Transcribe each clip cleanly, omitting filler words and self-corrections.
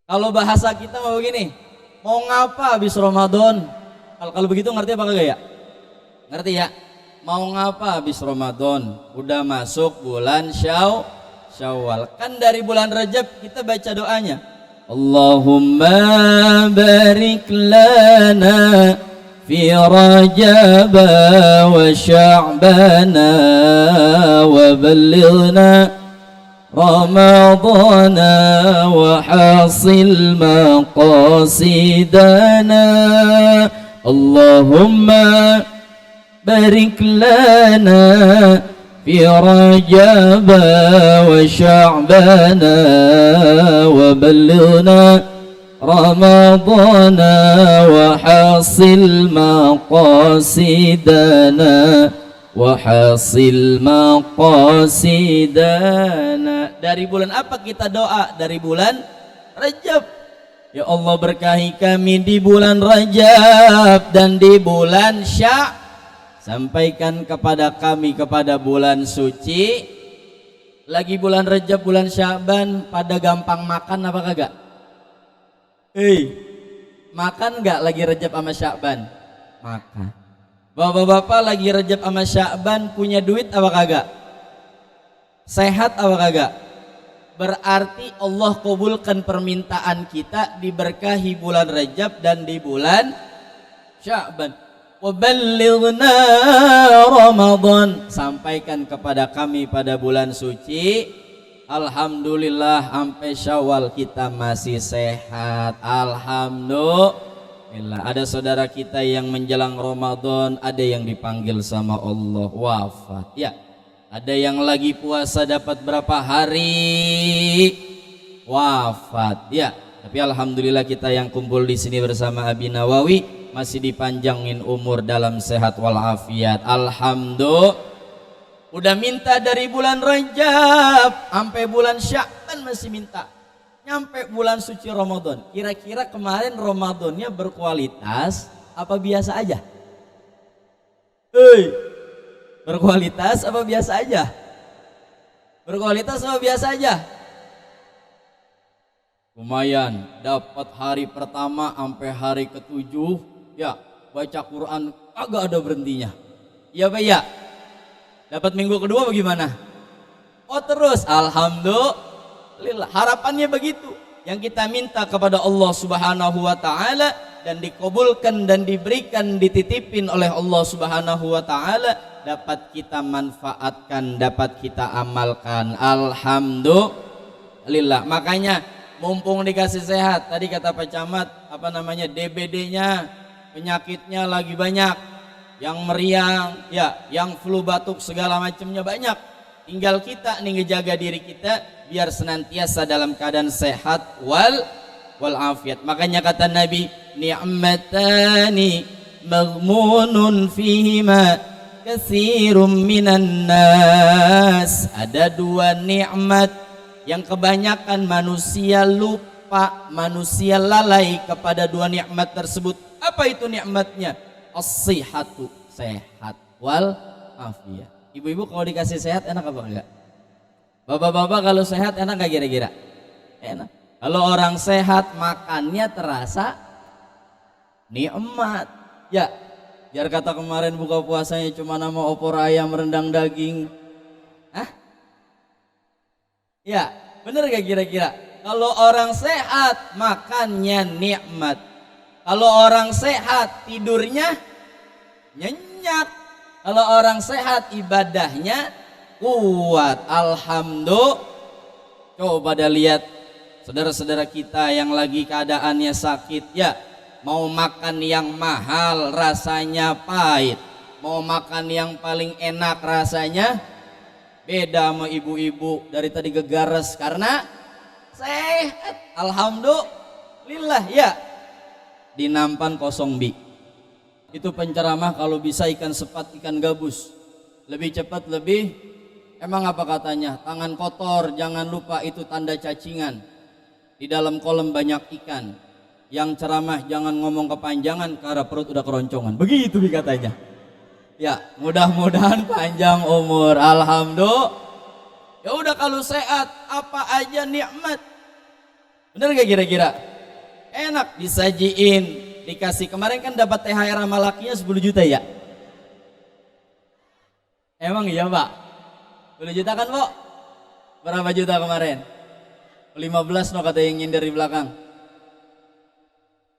Kalau bahasa kita mau begini, mau ngapa habis Ramadan? Kalau begitu ngerti apa kagak ya? Ngerti ya? Mau ngapa habis Ramadan? Udah masuk bulan Syawal. Kan dari bulan Rajab kita baca doanya. Allahumma barik lana fi Rajab wa Sya'ban wa ballighna رمضان وحاصل مقاصدنا اللهم بارك لنا في رجب وشعبان وبلغنا رمضان وحاصل مقاصدنا wahasil maqasidana. Dari bulan apa kita doa? Dari bulan Rajab. Ya Allah, berkahi kami di bulan Rajab dan di bulan Sya'. Sampaikan kepada kami kepada bulan suci. Lagi bulan Rajab, bulan Sya'ban, pada gampang makan apa kagak? Makan gak lagi Rajab sama Sya'ban? Makan. Bapak-bapak lagi Rajab sama Sya'ban punya duit apa kagak? Sehat apa kagak? Berarti Allah kabulkan permintaan kita, diberkahi bulan Rajab dan di bulan Sya'ban. Wa ballighna Ramadan, sampaikan kepada kami pada bulan suci. Alhamdulillah sampai Syawal kita masih sehat. Alhamdulillah. Ada saudara kita yang menjelang Ramadan, ada yang dipanggil sama Allah wafat. Ya, ada yang lagi puasa dapat berapa hari wafat. Ya, tapi alhamdulillah kita yang kumpul di sini bersama Abi Nawawi masih dipanjangin umur dalam sehat walafiat. Alhamdulillah. Udah minta dari bulan Rajab sampai bulan Sya'ban masih minta. Nyampe bulan suci Ramadan, kira-kira kemarin Ramadannya berkualitas apa biasa aja? Berkualitas apa biasa aja? Berkualitas apa biasa aja? Lumayan, dapat hari pertama sampai hari ketujuh, ya baca Quran agak ada berhentinya. Iya Pak ya? Dapat minggu kedua bagaimana? Oh terus, alhamdulillah. Harapannya begitu, yang kita minta kepada Allah Subhanahu wa taala dan dikabulkan dan diberikan, dititipin oleh Allah Subhanahu wa taala, dapat kita manfaatkan, dapat kita amalkan. Alhamdulillah. Makanya mumpung dikasih sehat, tadi kata Pak Camat, DBD-nya, penyakitnya lagi banyak, yang meriang, ya, yang flu batuk segala macamnya banyak. Tinggal kita nih ngejaga diri kita biar senantiasa dalam keadaan sehat walafiat. Makanya kata Nabi, ni'matani maghmunun fihima katsirum minan nas. Ada dua nikmat yang kebanyakan manusia lupa, manusia lalai kepada dua nikmat tersebut. Apa itu nikmatnya? As-sihhatu, sehat, wal afiat. Ibu-ibu kalau dikasih sehat enak apa enggak? Bapak-bapak kalau sehat enak gak kira-kira? Enak. Kalau orang sehat makannya terasa nikmat. Ya, biar kata kemarin buka puasanya cuma nama opor ayam rendang daging. Hah? Ya, bener gak kira-kira? Kalau orang sehat makannya nikmat. Kalau orang sehat tidurnya nyenyak. Kalau orang sehat ibadahnya kuat. Alhamdulillah. Coba dah lihat saudara-saudara kita yang lagi keadaannya sakit, ya, mau makan yang mahal rasanya pahit, mau makan yang paling enak rasanya beda sama ibu-ibu dari tadi gegares karena sehat. Alhamdulillah, ya. Di Nampan kosong bi. Itu penceramah kalau bisa ikan sepat, ikan gabus, lebih cepat, lebih, emang apa katanya, tangan kotor jangan lupa itu tanda cacingan, di dalam kolam banyak ikan. Yang ceramah jangan ngomong kepanjangan karena perut udah keroncongan, begitu katanya. Ya, mudah-mudahan panjang umur. Alhamdulillah. Ya udah, kalau sehat apa aja nikmat. Bener gak kira-kira? Enak disajiin, dikasih. Kemarin kan dapat THR sama lakinya 10 juta ya? Emang iya Pak? 10 juta kan Pak? Berapa juta kemarin? 15 no kata yang nyindir di belakang.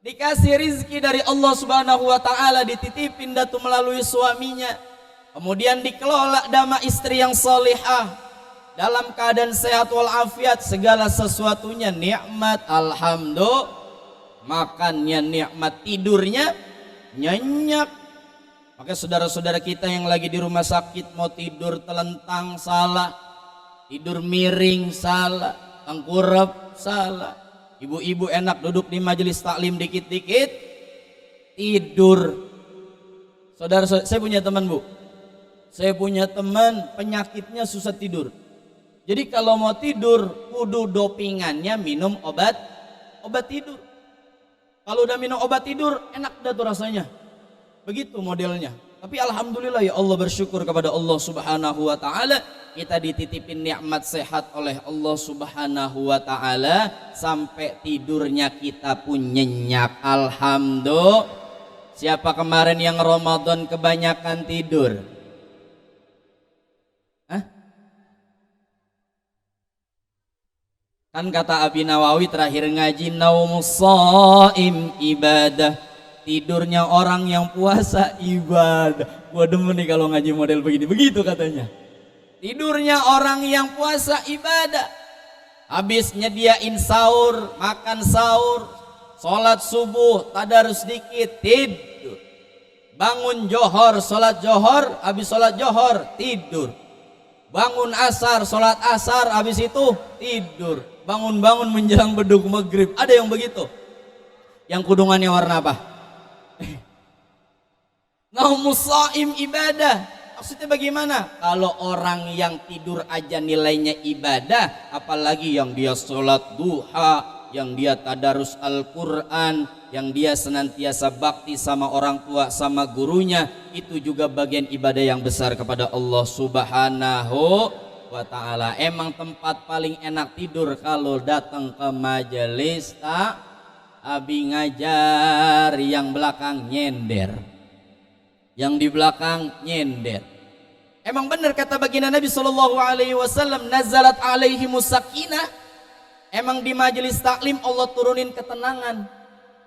Dikasih rizki dari Allah Subhanahu wa ta'ala, dititipin datu melalui suaminya. Kemudian dikelola dama istri yang salihah, dalam keadaan sehat walafiat, segala sesuatunya nikmat, alhamdulillah. Makannya nikmat, tidurnya nyenyak. Maka saudara-saudara kita yang lagi di rumah sakit mau tidur telentang salah, tidur miring salah, tengkurap salah. Ibu-ibu enak duduk di majelis taklim dikit-dikit tidur. Saudara, saya punya teman Bu, saya punya teman penyakitnya susah tidur. Jadi kalau mau tidur kudu dopingannya minum obat tidur. Kalau udah minum obat tidur enak dah tuh rasanya. Begitu modelnya. Tapi alhamdulillah ya Allah, bersyukur kepada Allah Subhanahu wa ta'ala, kita dititipin nikmat sehat oleh Allah Subhanahu wa ta'ala, sampai tidurnya kita pun nyenyak. Alhamdulillah. Siapa kemarin yang Ramadan kebanyakan tidur? Hah? Kan kata Abi Nawawi terakhir ngaji, naumus shaim ibadah. Tidurnya orang yang puasa ibadah. Gua demen nih kalau ngaji model begini. Begitu katanya. Tidurnya orang yang puasa ibadah. Habis nyediain sahur, makan sahur, sholat subuh, tadarus dikit, tidur. Bangun johor, sholat johor, habis sholat johor, tidur. Bangun asar, sholat asar, habis itu tidur. Bangun-bangun menjelang beduk maghrib. Ada yang begitu. Yang kudungannya warna apa? Naumus shaim ibadah. Maksudnya bagaimana? Kalau orang yang tidur aja nilainya ibadah, apalagi yang dia sholat duha, yang dia tadarus Al-Quran, yang dia senantiasa bakti sama orang tua, sama gurunya, itu juga bagian ibadah yang besar kepada Allah Subhanahu wa ta'ala. Emang tempat paling enak tidur kalau datang ke majelis Abi ngajar, yang belakang nyender, yang di belakang nyender. Emang benar kata baginda Nabi sallallahu alaihi wasallam, nazalat alaihimus sakinah. Emang di majelis taklim Allah turunin ketenangan.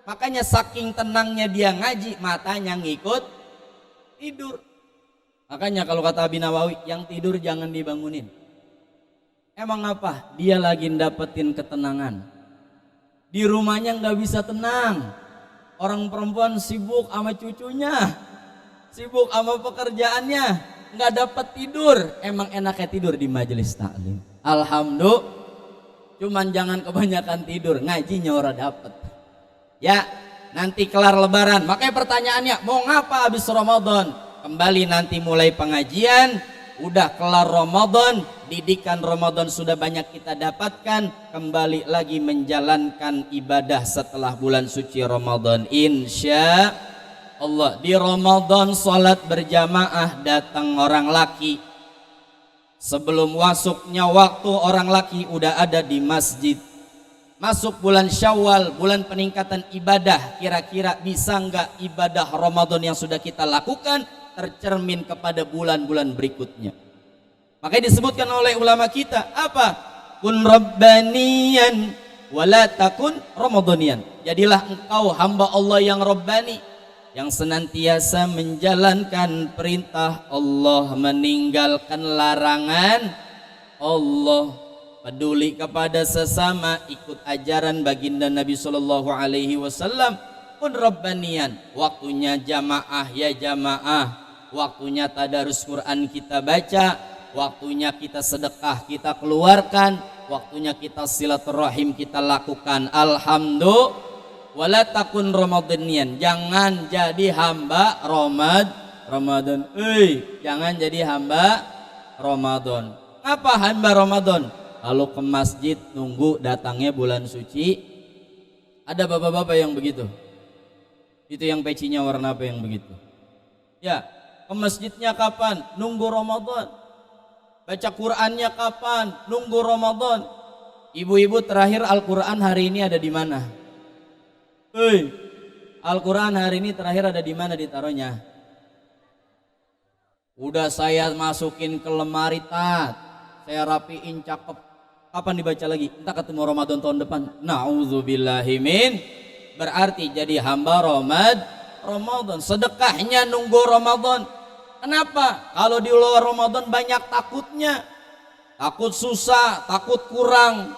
Makanya saking tenangnya dia ngaji, matanya ngikut tidur. Makanya kalau kata Abi Nawawi, yang tidur jangan dibangunin. Emang apa? Dia lagi dapetin ketenangan. Di rumahnya nggak bisa tenang. Orang perempuan sibuk sama cucunya, sibuk sama pekerjaannya, nggak dapat tidur. Emang enaknya tidur di majelis taklim. Alhamdulillah. Cuman jangan kebanyakan tidur, ngajinya ora dapet. Ya, nanti kelar lebaran. Makanya pertanyaannya, mau ngapa habis Ramadan? Kembali nanti mulai pengajian. Udah kelar Ramadan, didikan Ramadan sudah banyak kita dapatkan, kembali lagi menjalankan ibadah setelah bulan suci Ramadan. Insya Allah di Ramadan salat berjamaah, datang orang laki. Sebelum masuknya waktu, orang laki udah ada di masjid. Masuk bulan Syawal, bulan peningkatan ibadah, kira-kira bisa nggak ibadah Ramadan yang sudah kita lakukan tercermin kepada bulan-bulan berikutnya? Makanya disebutkan oleh ulama kita apa? Kun rabbaniyan wala takun ramadanian. Jadilah engkau hamba Allah yang rabbani, yang senantiasa menjalankan perintah Allah, meninggalkan larangan Allah, peduli kepada sesama, ikut ajaran baginda Nabi sallallahu alaihi wasallam. Kun rabbanian, waktunya jamaah ya jamaah, waktunya tadarus Quran kita baca, waktunya kita sedekah kita keluarkan, waktunya kita silaturahim kita lakukan. Alhamdulillah. Wala takun ramadanian, jangan jadi hamba Ramadan. Jangan jadi hamba Ramadan. Apa hamba Ramadan? Kalau ke masjid nunggu datangnya bulan suci. Ada bapak-bapak yang begitu. Itu yang pecinya warna apa yang begitu? Ya, ke masjidnya kapan? Nunggu Ramadan. Baca Qur'annya kapan? Nunggu Ramadan. Ibu-ibu terakhir Al-Quran hari ini ada di mana? Al-Quran hari ini terakhir ada di mana ditaruhnya? Udah saya masukin ke lemari, saya rapiin cakep. Kapan dibaca lagi? Entah ketemu Ramadan tahun depan. Na'udzubillahimin. Berarti jadi hamba Ramadan. Sedekahnya nunggu Ramadan. Kenapa? Kalau di luar Ramadan banyak takutnya. Takut susah, takut kurang,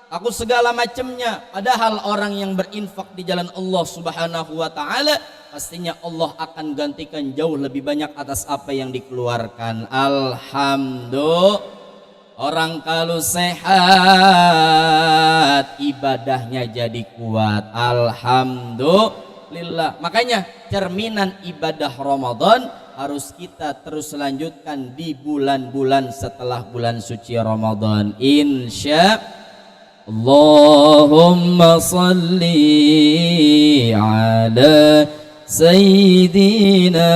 takut segala macamnya. Padahal orang yang berinfak di jalan Allah Subhanahu wa taala, pastinya Allah akan gantikan jauh lebih banyak atas apa yang dikeluarkan. Alhamdulillah. Orang kalau sehat, ibadahnya jadi kuat. Alhamdulillah. Makanya cerminan ibadah Ramadan harus kita terus lanjutkan di bulan-bulan setelah bulan suci Ramadan, insya Allahumma salli ala Sayyidina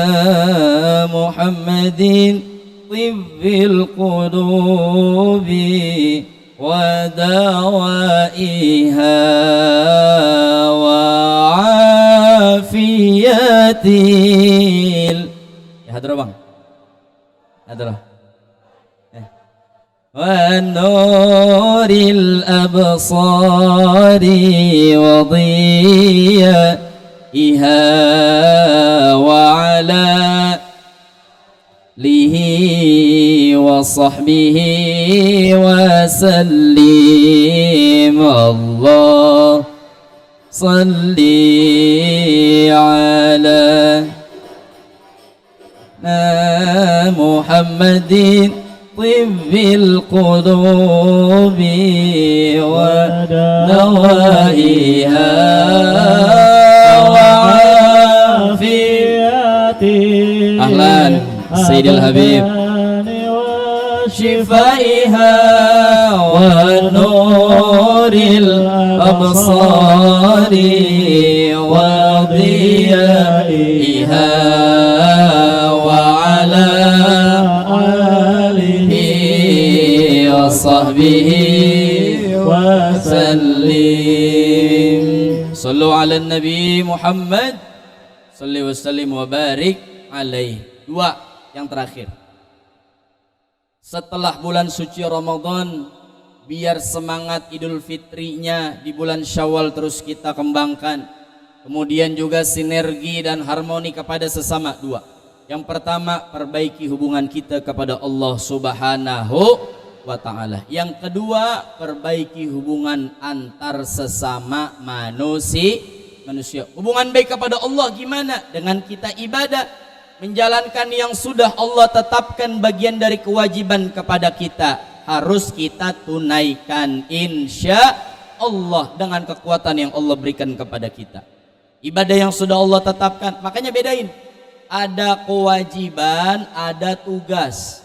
Muhammadin tibbil qulubi wa dawaiha wa afiyatil. Hadrah bang, hadrah. Wa nuril absari wa dhiyaiha wa ala lihi wa sahbihi wa sallim. Allah salli ala Muhammadin tibbil qulubi wa dawaiha wa afiyati. Ahlan Sayyidil Habib shifaiha wa nuril absari wa dhiyaiha sahbihi wa sallim. Sallu ala Nabi Muhammad salli wa sallim wa barik alaih. Dua yang terakhir, setelah bulan suci Ramadan, biar semangat Idul Fitrinya di bulan Syawal terus kita kembangkan. Kemudian juga sinergi dan harmoni kepada sesama. Dua, yang pertama, perbaiki hubungan kita kepada Allah Subhanahu wa ta'ala. Yang kedua, perbaiki hubungan antar sesama manusia. Hubungan baik kepada Allah gimana? Dengan kita ibadah, menjalankan yang sudah Allah tetapkan bagian dari kewajiban kepada kita, harus kita tunaikan insya Allah dengan kekuatan yang Allah berikan kepada kita. Ibadah yang sudah Allah tetapkan, makanya bedain, ada kewajiban, ada tugas.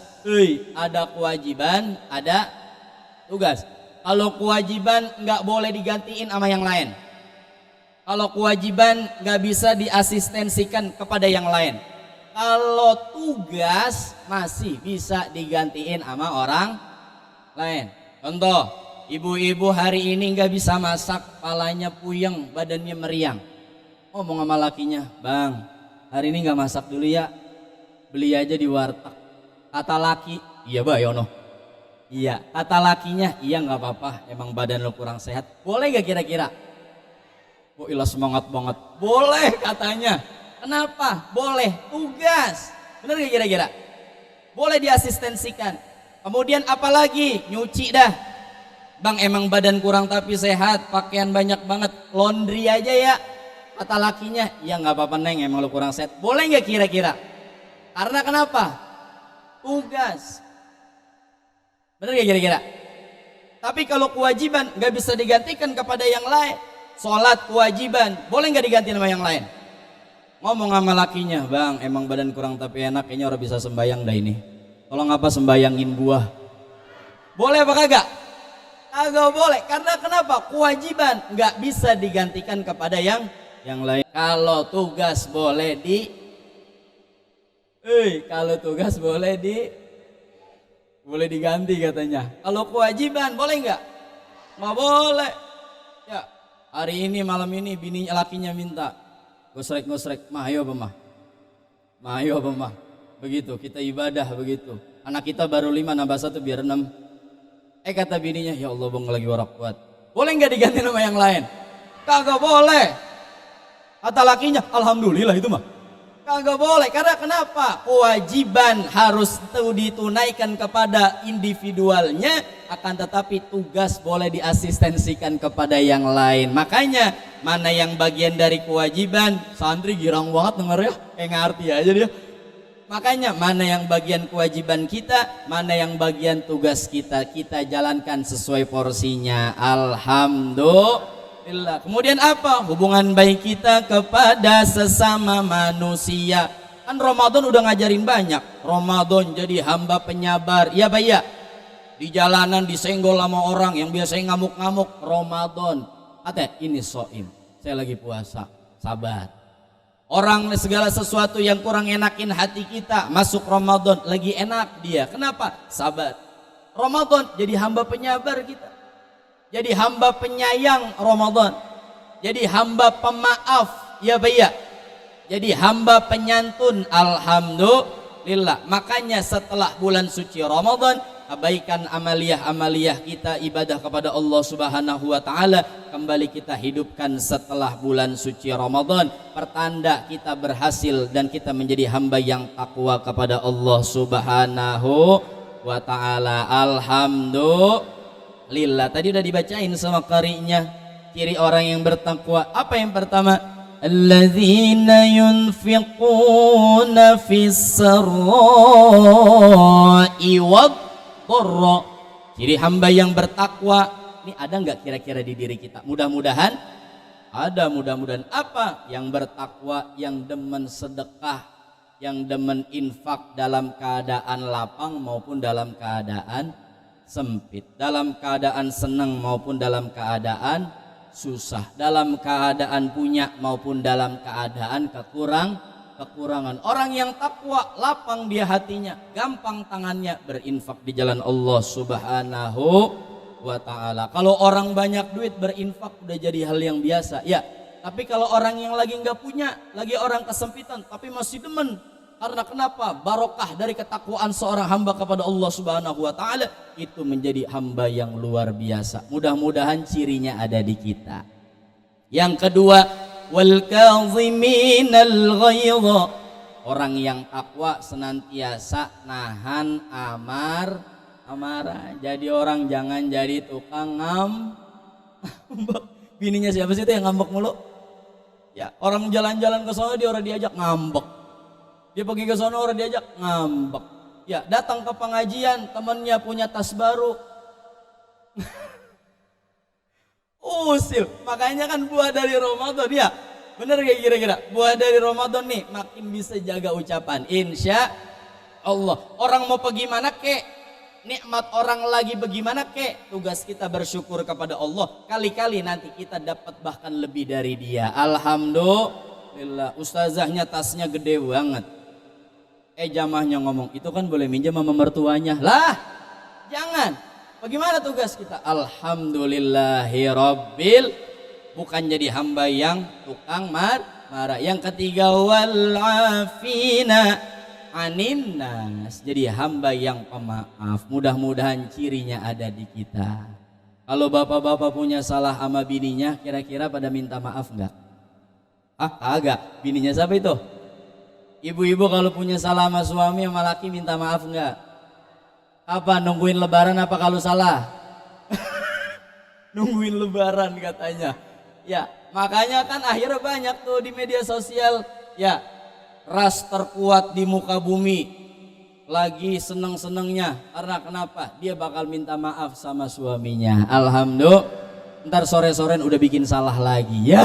Ada kewajiban, ada tugas. Kalau kewajiban nggak boleh digantiin sama yang lain. Kalau kewajiban nggak bisa diasistensikan kepada yang lain. Kalau tugas masih bisa digantiin sama orang lain. Contoh, ibu-ibu hari ini nggak bisa masak, palanya puyeng, badannya meriang. Ngomong sama lakinya, bang, hari ini nggak masak dulu ya, beli aja di warteg. Kata laki, iya Mbak Yono. Iya, kata lakinya, iya nggak apa-apa, emang badan lo kurang sehat. Boleh gak kira-kira? Oh ilah semangat banget. Boleh katanya. Kenapa? Boleh, tugas. Bener gak kira-kira? Boleh diasistensikan. Kemudian apalagi? Nyuci dah. Bang emang badan kurang tapi sehat, pakaian banyak banget, laundry aja ya. Kata lakinya, iya nggak apa-apa Neng, emang lo kurang sehat. Boleh gak kira-kira? Karena kenapa? Tugas. Bener gak kira-kira? Tapi kalau kewajiban gak bisa digantikan kepada yang lain. Sholat kewajiban, boleh gak diganti sama yang lain? Ngomong sama lakinya, bang emang badan kurang tapi enak, kayaknya orang bisa sembayang dah ini. Tolong apa sembayangin gua. Boleh apa kagak? Kagak boleh. Karena kenapa? Kewajiban gak bisa digantikan kepada yang lain. Kalau tugas boleh kalau tugas boleh diganti katanya. Kalau kewajiban boleh nggak? nggak boleh. Ya, hari ini malam ini bini lakinya minta ngosrek, mah ayo apa mah, begitu kita ibadah begitu. Anak kita baru 5 nambah 1 biar 6. Kata bininya, ya Allah bang lagi warak kuat, boleh nggak diganti nama yang lain? Kagak boleh. Kata lakinya, alhamdulillah itu mah. Kagak boleh, karena kenapa? Kewajiban harus ditunaikan kepada individualnya, akan tetapi tugas boleh diasistensikan kepada yang lain. Makanya mana yang bagian dari kewajiban, santri girang banget denger ya, kayak ngerti aja dia. Makanya mana yang bagian kewajiban kita, mana yang bagian tugas kita, kita jalankan sesuai porsinya. Alhamdulillah. Kemudian apa? Hubungan baik kita kepada sesama manusia. Kan Ramadan udah ngajarin banyak. Ramadan jadi hamba penyabar. Iya Pak ya. Di jalanan disenggol sama orang yang biasanya ngamuk-ngamuk. Ramadan. Kata ini soim, saya lagi puasa. Sabar. Orang segala sesuatu yang kurang enakin hati kita, masuk Ramadan lagi enak dia. Kenapa? Sabar. Ramadan jadi hamba penyabar kita. Jadi hamba penyayang Ramadan. Jadi hamba pemaaf, ya Pak ya. Jadi hamba penyantun, alhamdulillah. Makanya setelah bulan suci Ramadan, abaikan amaliyah kita, ibadah kepada Allah Subhanahu wa taala kembali kita hidupkan setelah bulan suci Ramadan. Pertanda kita berhasil dan kita menjadi hamba yang takwa kepada Allah Subhanahu wa taala. Alhamdulillah. Tadi udah dibacain sama qari'nya ciri orang yang bertakwa. Apa yang pertama? Alladzina yunfiquna fis sarra'i wad-dharra. Ciri hamba yang bertakwa. Ini ada nggak kira-kira di diri kita? Mudah-mudahan ada. Mudah-mudahan apa? Yang bertakwa, yang demen sedekah, yang demen infak dalam keadaan lapang maupun dalam keadaan sempit, dalam keadaan senang maupun dalam keadaan susah, dalam keadaan punya maupun dalam keadaan kekurangan. Orang yang takwa, lapang dia hatinya, gampang tangannya berinfak di jalan Allah Subhanahu wa taala. Kalau orang banyak duit berinfak udah jadi hal yang biasa ya. Tapi kalau orang yang lagi nggak punya, lagi orang kesempitan tapi masih demen, karena kenapa? Barokah dari ketakwaan seorang hamba kepada Allah Subhanahu wa taala itu menjadi hamba yang luar biasa. Mudah-mudahan cirinya ada di kita. Yang kedua, wal kaziminal ghaidha. Orang yang takwa senantiasa nahan amarah. Jadi orang jangan jadi tukang ngambek. Bininya siapa sih itu yang ngambek mulu? Ya, orang jalan-jalan ke sana dia orang diajak ngambek. Dia pergi ke sana orang diajak ngambek. Ya, datang ke pengajian temannya punya tas baru. Usil. Makanya kan buah dari Ramadan ya. Bener kayak kira-kira. Buah dari Ramadan nih makin bisa jaga ucapan. Insya Allah. Orang mau pergi mana kek? Nikmat orang lagi bagaimana kek? Tugas kita bersyukur kepada Allah. Kali-kali nanti kita dapat bahkan lebih dari dia. Alhamdulillah. Ustazahnya tasnya gede banget. Jamaahnya ngomong, itu kan boleh minjem sama mertuanya. Lah, jangan. Bagaimana tugas kita? Alhamdulillahirabbil, bukan jadi hamba yang tukang marah. Yang ketiga, wal afina anin nas, jadi hamba yang pemaaf. Mudah-mudahan cirinya ada di kita. Kalau bapak-bapak punya salah sama bininya, kira-kira pada minta maaf enggak? Kagak. Bininya siapa itu? Ibu-ibu kalau punya salah sama suami sama laki minta maaf enggak? Apa nungguin lebaran apa kalau salah? Nungguin lebaran katanya. Ya, makanya kan akhirnya banyak tuh di media sosial ya, ras terkuat di muka bumi lagi seneng-senengnya. Karena kenapa? Dia bakal minta maaf sama suaminya. Alhamdulillah. Ntar sore-sorean udah bikin salah lagi ya.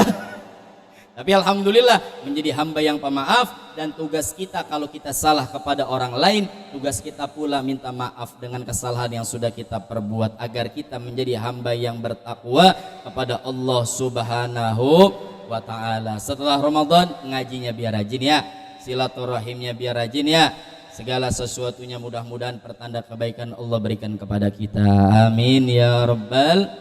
Tapi alhamdulillah menjadi hamba yang pemaaf, dan tugas kita kalau kita salah kepada orang lain, tugas kita pula minta maaf dengan kesalahan yang sudah kita perbuat, agar kita menjadi hamba yang bertakwa kepada Allah Subhanahu wa taala. Setelah Ramadan ngajinya biar rajin ya, silaturahimnya biar rajin ya. Segala sesuatunya mudah-mudahan pertanda kebaikan Allah berikan kepada kita. Amin ya rabbal